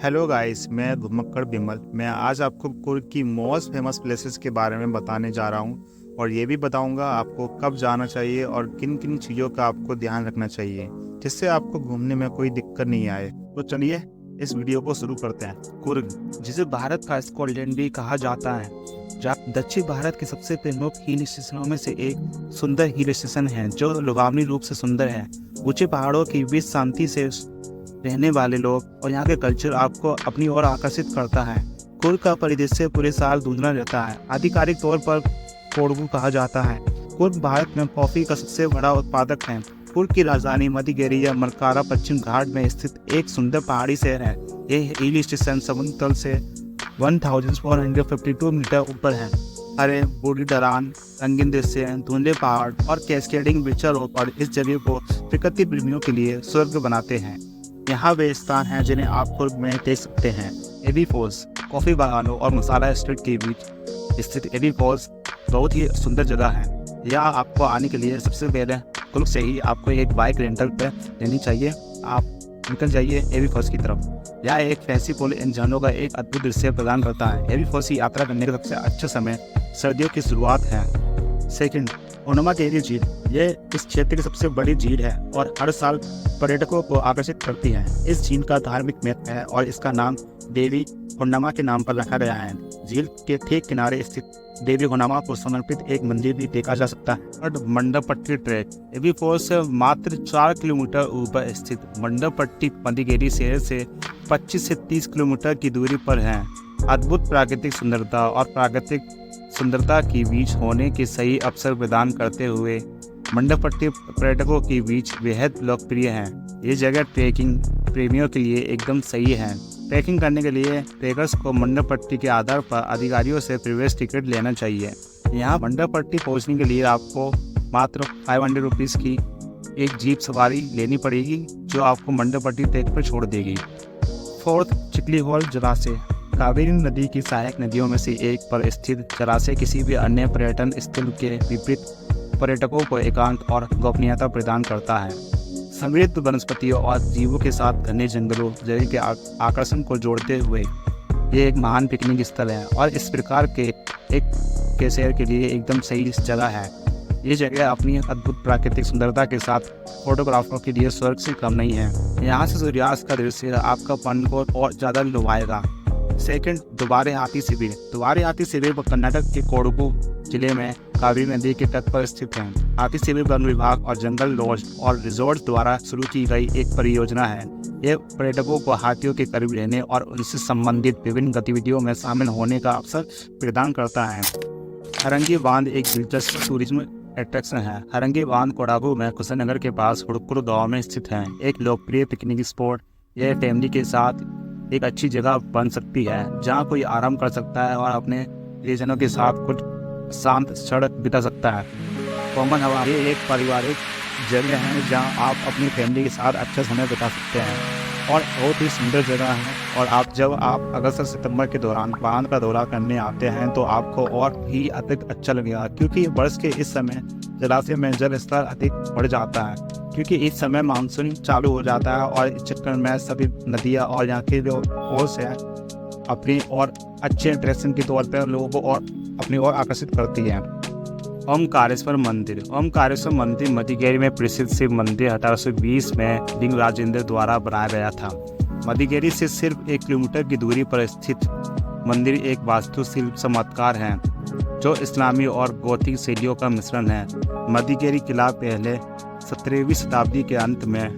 Hello guys, मैं घुमक्कड़ बिमल। मैं आज आपको कुर्ग की मोस्ट फेमस प्लेसेस के बारे में बताने जा रहा हूँ और ये भी बताऊँगा आपको कब जाना चाहिए और किन किन चीज़ों का आपको ध्यान रखना चाहिए जिससे आपको घूमने में कोई दिक्कत नहीं आए। तो चलिए इस वीडियो को शुरू करते हैं। कुर्ग, जिसे भारत का स्कॉटलैंड भी कहा जाता है, जहाँ दक्षिण भारत के सबसे प्रमुख हिल स्टेशनों में से एक सुंदर हिल स्टेशन है जो लुभावनी रूप से सुंदर है। ऊंचे पहाड़ों के बीच शांति से रहने वाले लोग और यहाँ के कल्चर आपको अपनी ओर आकर्षित करता है। कुर्ग का परिदृश्य पूरे साल धुंधला रहता है। आधिकारिक तौर पर कोडगू कहा जाता है। कुर्ग भारत में कॉफी का सबसे बड़ा उत्पादक है। कुर्ग की राजधानी मदीगेरी या मलकारा पश्चिम घाट में स्थित एक सुंदर पहाड़ी शहर है। यह हिल स्टेशन समुद्र तल से 1452 मीटर ऊपर है। हरे बूढ़ी ढलान, रंगीन दृश्य, धुंधले पहाड़ और कैस्केडिंग वृक्षारोपण इस जगह को प्रकृति प्रेमियों के लिए स्वर्ग बनाते हैं। यहाँ वे स्थान हैं जिन्हें आप कुर्ग में देख सकते हैं। एबी फॉल्स, कॉफी बागानों और मसाला स्ट्रीट के बीच स्थित एबी फॉल्स बहुत ही सुंदर जगह है। यहाँ आपको आने के लिए सबसे पहले कुर्ग से ही आपको एक बाइक रेंटल पे लेनी चाहिए। आप निकल जाइए एबी फॉल्स की तरफ। यह एक फैंसी पुल इन झरनों का एक अद्भुत दृश्य प्रदान करता है। एबी फॉल्स की यात्रा करने का सबसे अच्छा समय सर्दियों की शुरुआत है। सेकंड, ओनमा केरी झील। यह इस क्षेत्र की सबसे बड़ी झील है और हर साल पर्यटकों को आकर्षित करती है। इस झील का धार्मिक महत्व है और इसका नाम देवी होन्नमा के नाम पर रखा गया है। झील के ठीक किनारे स्थित देवी होन्नमा को समर्पित एक मंदिर भी देखा जा सकता है। और मंडपट्टी ट्रैक, एबी फॉल्स से मात्र 4 किलोमीटर ऊपर स्थित मंडपट्टी मदीगेरी शहर से 25 से 30 किलोमीटर की दूरी पर है। अद्भुत प्राकृतिक सुंदरता और प्राकृतिक सुंदरता के बीच होने के सही अवसर प्रदान करते हुए मंडपट्टी पर्यटकों के बीच बेहद लोकप्रिय है। ये जगह ट्रैकिंग प्रेमियों के लिए एकदम सही है। ट्रैकिंग करने के लिए ट्रैकर्स को मंडपट्टी के आधार पर अधिकारियों से प्रवेश टिकट लेना चाहिए। यहाँ मंडपट्टी पहुँचने के लिए आपको मात्र 500 रुपीज़ की एक जीप सवारी लेनी पड़ेगी जो आपको मंडपट्टी ट्रैक पर छोड़ देगी। फोर्थ, चिखली हॉल जलाशय। कावेरी नदी की सहायक नदियों में से एक पर स्थित जलाशय किसी भी अन्य पर्यटन स्थल के विपरीत पर्यटकों को एकांत और गोपनीयता प्रदान करता है। समृद्ध वनस्पतियों और जीवों के साथ घने जंगलों जगह के आकर्षण को जोड़ते हुए ये एक महान पिकनिक स्थल है और इस प्रकार के शहर के लिए एकदम सही जगह है। ये जगह अपनी अद्भुत प्राकृतिक सुंदरता के साथ फोटोग्राफरों के लिए स्वर्ग से कम नहीं है। यहाँ से सूर्यास्त का दृश्य आपका मन को और ज़्यादा लुभाएगा। सेकंड, दुबारे हाथी शिविर। दुबारे हाथी शिविर कर्नाटक के कोडगू जिले में कावेरी नदी के तट पर स्थित है। हाथी शिविर वन विभाग और जंगल लॉज और रिजॉर्ट द्वारा शुरू की गई एक परियोजना है। यह पर्यटकों को हाथियों के करीब रहने और उनसे संबंधित विभिन्न गतिविधियों में शामिल होने का अवसर प्रदान करता है। हरंगी बांध एक दिलचस्प टूरिज्म अट्रैक्शन है। हरंगी बांध कोडागू में कुशीनगर के पास हुड़कुर गाँव में स्थित है। एक लोकप्रिय पिकनिक स्पॉट। यह फैमिली के साथ एक अच्छी जगह बन सकती है जहां कोई आराम कर सकता है और अपने प्रियजनों के साथ कुछ शांत क्षण बिता सकता है। कॉमन हवा, ये एक पारिवारिक जगह है जहां आप अपनी फैमिली के साथ अच्छा समय बिता सकते हैं और बहुत ही सुंदर जगह है। और जब आप अगस्त से सितंबर के दौरान बांध का दौरा करने आते हैं तो आपको और भी अधिक अच्छा लगेगा क्योंकि वर्ष के इस समय जलाशय में जल स्तर अधिक बढ़ जाता है क्योंकि इस समय मानसून चालू हो जाता है और इस चक्कर में सभी नदियाँ और यहाँ के जो फोर्स है अपनी और अच्छे अट्रैक्शन के तौर पर लोगों को और अपनी ओर आकर्षित करती है। ओमकारेश्वर मंदिर। ओमकारेश्वर मंदिर मदीगेरी में प्रसिद्ध शिव मंदिर 1820 में लिंग राजेंद्र द्वारा बनाया गया था। मदीगेरी से सिर्फ 1 किलोमीटर की दूरी पर स्थित मंदिर एक वास्तुशिल्प चमत्कार है जो इस्लामी और गौथिक शैलियों का मिश्रण है। मदीगेरी किला पहले 17वीं शताब्दी के अंत में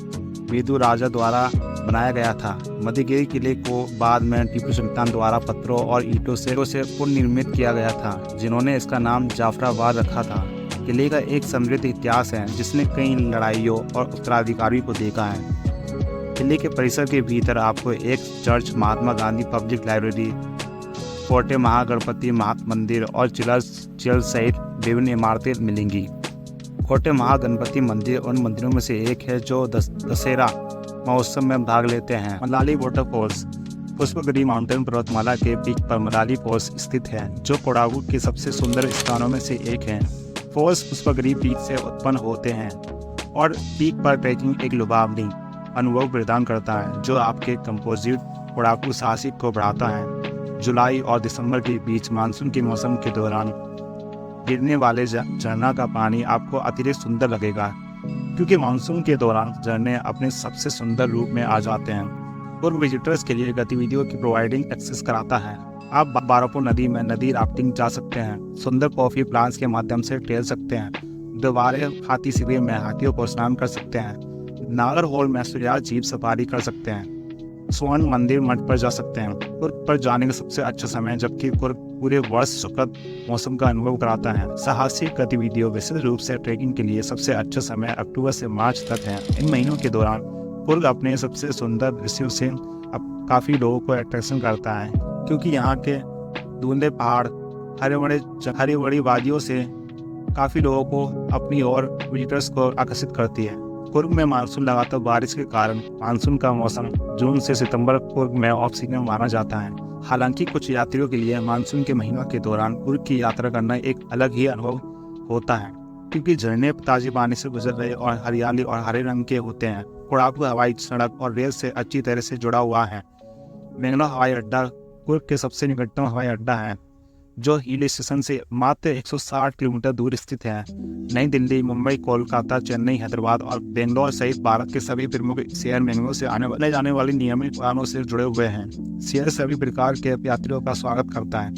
वेदू राजा द्वारा बनाया गया था। मदीगेरी किले को बाद में टीपू सुल्तान द्वारा पत्थरों और ईंटों से पुनर्निर्मित किया गया था जिन्होंने इसका नाम जाफराबाद रखा था। किले का एक समृद्ध इतिहास है जिसने कई लड़ाइयों और उत्तराधिकारी को देखा है। किले के परिसर के भीतर आपको एक church, Mahatma Gandhi public library, कोटे महागणपति महात्मा मंदिर और चिल्ला जेल सहित विभिन्न इमारतें मिलेंगी। कोटे महागणपति मंदिर उन मंदिरों में से एक है जो दशहरा महोत्सव में भाग लेते हैं। मलाली वाटरफॉल्स। पुष्पगिरी माउंटेन पर्वतमाला के पीक पर मलाली फॉल्स स्थित है जो कोडागू के सबसे सुंदर स्थानों में से एक है। फॉल्स पुष्पगिरी पीक से उत्पन्न होते हैं और पीक पर ट्रैकिंग एक लुभावनी अनुभव प्रदान करता है जो आपके कंपोजिट पड़ाकू साहसिक को बढ़ाता है। जुलाई और दिसंबर के बीच मानसून के मौसम के दौरान गिरने वाले झरना का पानी आपको अतिरिक्त सुंदर लगेगा, क्योंकि मानसून के दौरान झरने अपने सबसे सुंदर रूप में आ जाते हैं और विजिटर्स के लिए गतिविधियों की प्रोवाइडिंग एक्सेस कराता है। आप बारापुर नदी में नदी राफ्टिंग जा सकते हैं, सुंदर कॉफी प्लांट्स के माध्यम से टहल सकते हैं, दोबारे हाथी शिविर में हाथियों को स्नान कर सकते हैं, नागरहोल में सूर्यास्त जीप सफारी कर सकते हैं, स्वर्ण मंदिर मठ पर जा सकते हैं। कुर्ग पर जाने का सबसे अच्छा समय, जबकि कुर्ग पूरे वर्ष सुखद मौसम का अनुभव कराता है। साहसिक गतिविधियों विशेष रूप से ट्रैकिंग के लिए सबसे अच्छा समय अक्टूबर से मार्च तक है। इन महीनों के दौरान कुर्ग अपने सबसे सुंदर दृश्यों से अब काफ़ी लोगों को अट्रैक्शन करता है, क्योंकि यहाँ के धुंधले पहाड़, हरी बड़ी वादियों से काफ़ी लोगों को अपनी ओर विजिटर्स को आकर्षित करती है। कुर्ग में मानसून लगातार बारिश के कारण मानसून का मौसम जून से सितंबर कुर्ग में ऑफ सीजन माना जाता है। हालांकि कुछ यात्रियों के लिए मानसून के महीनों के दौरान कुर्ग की यात्रा करना एक अलग ही अनुभव होता है, क्योंकि झरने ताजे पानी से गुजर रहे और हरियाली और हरे रंग के होते हैं। कोडागु हवाई सड़क और रेल से अच्छी तरह से जुड़ा हुआ है। मैंगलोर हवाई अड्डा कुर्ग के सबसे निकटतम हवाई अड्डा है, जो हिल स्टेशन से मात्र 160 किलोमीटर दूर स्थित है। नई दिल्ली, मुंबई, कोलकाता, चेन्नई, हैदराबाद और बेंगलोर सहित भारत के सभी प्रमुख शहर मैंगलोर से आने जाने वाली नियमित उड़ानों से जुड़े हुए हैं। शहर सभी प्रकार के यात्रियों का स्वागत करता है,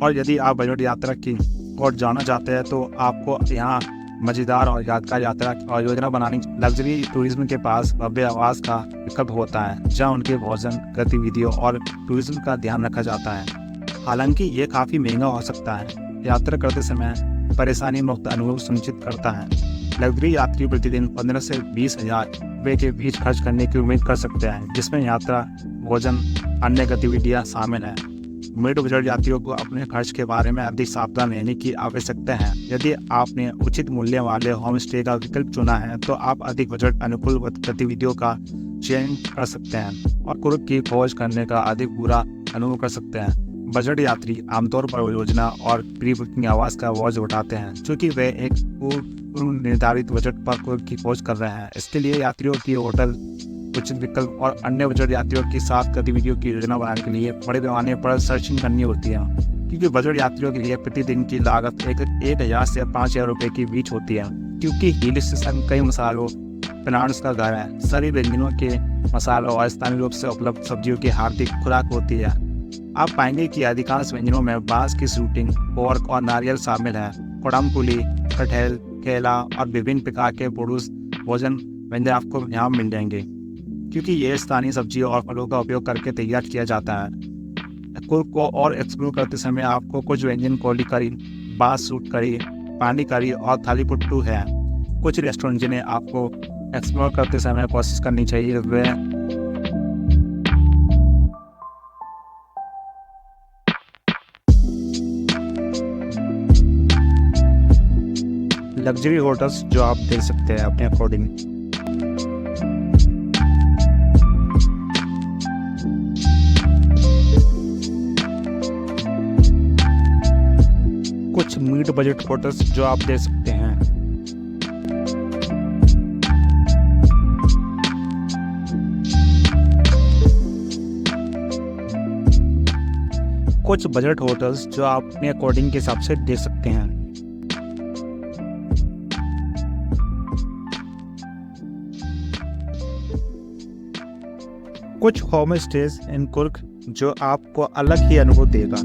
और यदि आप बजट यात्रा की ओर जाना चाहते हैं तो आपको यहाँ मजेदार और यादगार यात्रा और योजना बनानी। लग्जरी टूरिज्म के पास भव्य आवास का विकल्प होता है, जहाँ उनके भोजन, गतिविधियों और टूरिज्म का ध्यान रखा जाता है। हालांकि ये काफ़ी महंगा हो सकता है। यात्रा करते समय परेशानी मुक्त अनुभव सुनिश्चित करता है। लग्जरी यात्री प्रतिदिन 15 से 20 हज़ार रुपये के बीच खर्च करने की उम्मीद कर सकते हैं, जिसमें यात्रा, भोजन, अन्य गतिविधियां शामिल हैं। मिड बजट यात्रियों को अपने खर्च के बारे में अधिक सावधान रहने की आवश्यकता है। यदि आपने उचित मूल्य वाले होम स्टे का विकल्प चुना है तो आप अधिक बजट अनुकूल गतिविधियों का चयन कर सकते हैं और कुर्ग की खोज करने का अधिक बुरा अनुभव कर सकते हैं। बजट यात्री आमतौर पर योजना और प्री बुकिंग आवास का बोझ उठाते हैं, क्योंकि वे एक पूर्व निर्धारित बजट पर कुर्ग की खोज कर रहे हैं। इसके लिए यात्रियों की होटल, उचित विकल्प और अन्य बजट यात्रियों के साथ गतिविधियों की योजना बनाने के लिए बड़े पैमाने पर सर्चिंग करनी होती है, क्योंकि बजट यात्रियों के लिए प्रतिदिन की लागत 1,000 से 5,000 रुपये के बीच होती है। क्योंकि हिल स्टेशन कई मसालों, प्लांट्स का घर है, सभी व्यंजनों के मसालों और स्थानीय रूप से उपलब्ध सब्जियों की हार्दिक खुराक होती है। आप पाएंगे कि अधिकांश व्यंजनों में बांस की शूटिंग, पोर्क और नारियल शामिल है। कोडमपुली, कटहल, केला और विभिन्न प्रकार के पुरुष भोजन व्यंजन आपको यहाँ मिल जाएंगे, क्योंकि ये स्थानीय सब्जियों और फलों का उपयोग करके तैयार किया जाता है। कुर्ग को और एक्सप्लोर करते समय आपको कुछ व्यंजन कोली करी, बांस सूट करी, पानी करी और थाली पुट्टू है। कुछ रेस्टोरेंट जिन्हें आपको एक्सप्लोर करते समय कोशिश करनी चाहिए वे लग्जरी होटल्स, जो आप देख सकते हैं अपने अकॉर्डिंग। कुछ मिड बजट होटल्स जो आप देख सकते हैं। कुछ बजट होटल्स जो आप अपने अकॉर्डिंग के हिसाब से देख सकते हैं। कुछ होम स्टेज इन कुर्ग जो आपको अलग ही अनुभव देगा।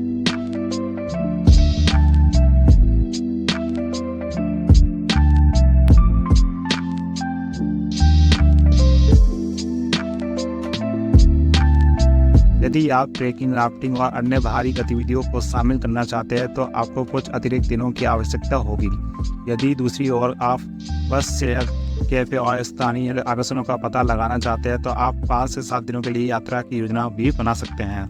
यदि आप ट्रैकिंग, राफ्टिंग और अन्य बाहरी गतिविधियों को शामिल करना चाहते हैं तो आपको कुछ अतिरिक्त दिनों की आवश्यकता होगी। यदि दूसरी ओर आप बस से कैफे और स्थानीय आकर्षणों का पता लगाना चाहते हैं तो आप 5 से 7 दिनों के लिए यात्रा की योजना भी बना सकते हैं।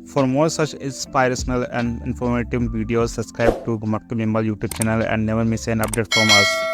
For more such inspirational and informative videos, subscribe to Gumattu Nimble YouTube channel and never miss an update from us.